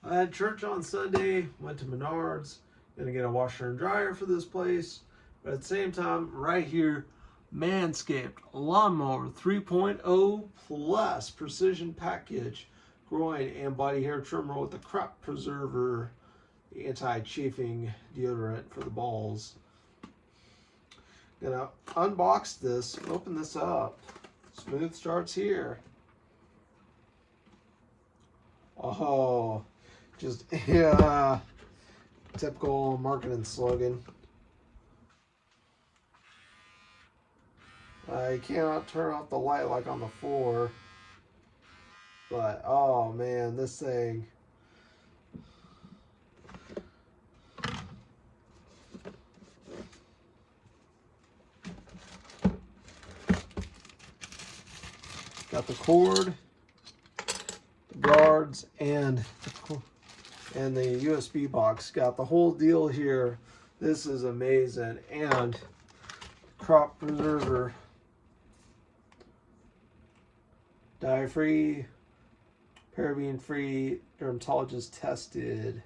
I had church on Sunday, went to Menards, gonna get a washer and dryer for this place. But at the same time, right here, Manscaped lawnmower 3.0 plus precision package, groin and body hair trimmer with a crop preserver, anti-chafing deodorant for the balls. Gonna unbox this, open this up. Smooth starts here. Oh, just yeah, typical marketing slogan. I cannot turn off the light like on the floor, but oh man, this thing. Got the cord, the guards, and the USB box. Got the whole deal here. This is amazing. And crop preserver, dye-free, paraben-free, dermatologist tested.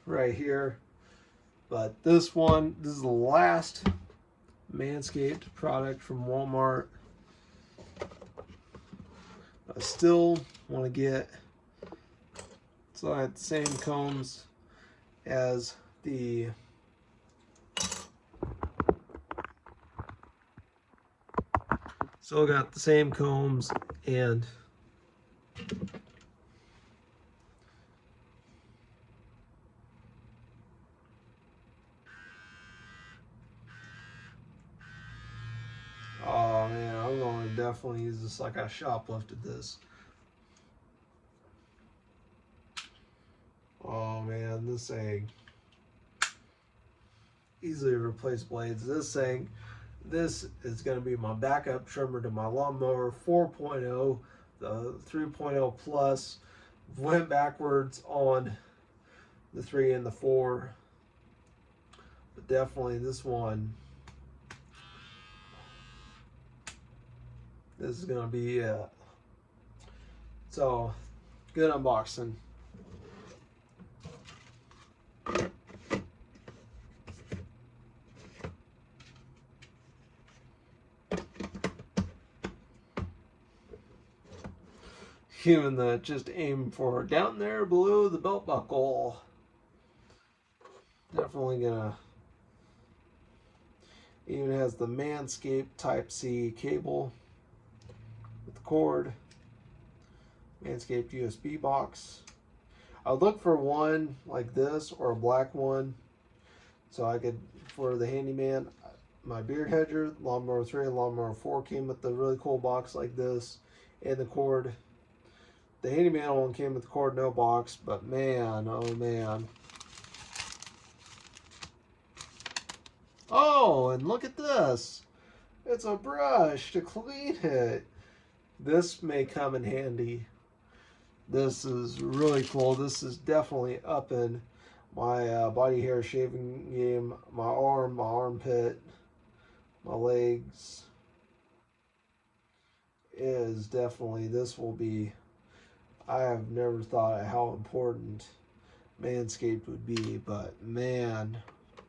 Right here. But this is the last Manscaped product from Walmart. I still want to get, so I had the same combs as the still got the same combs and oh man, I'm going to definitely use this like I shoplifted this. Oh man, this thing easily replace blades. This is going to be my backup trimmer to my lawnmower 4.0, the 3.0 plus. Went backwards on the 3 and the 4, but definitely this one. This is going to be it. So, good unboxing. Even the just aim for down there below the belt buckle. Definitely gonna. Even has the Manscaped Type-C cable with the cord. Manscaped USB box. I would look for one like this or a black one, so I could, for the handyman. My beard hedger, lawnmower 3 and lawnmower 4 came with the really cool box like this, and the cord. The handyman one came with the cord, no box, but man, oh man. Oh, and look at this. It's a brush to clean it. This may come in handy. This is really cool. This is definitely upping my body hair shaving game. My arm, my armpit, my legs is definitely, this will be, I have never thought how important Manscaped would be, but man,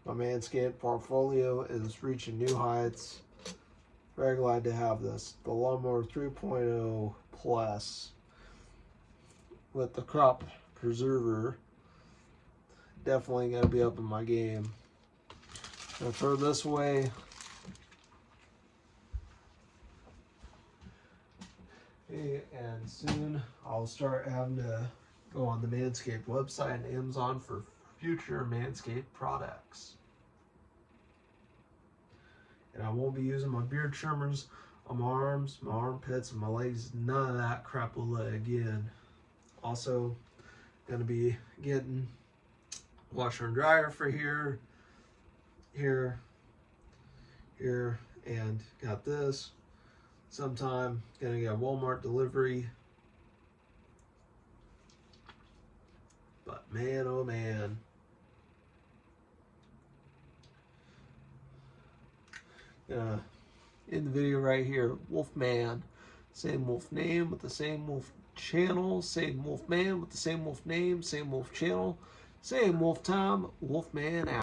my Manscaped portfolio is reaching new heights. Very glad to have this. The Lawnmower 3.0 Plus with the crop preserver. Definitely going to be up in my game. Gonna throw this away. And soon I'll start having to go on the Manscaped website and Amazon for future Manscaped products. And I won't be using my beard trimmers on my arms, my armpits, and my legs. None of that crap will let again. Also, gonna be getting washer and dryer for here, and got this. Sometime gonna get a Walmart delivery. But man, oh man. in the video right here. Wolfman. Same wolf name with the same wolf channel. Same wolf man with the same wolf name. Same wolf channel. Same wolf time. Wolfman out.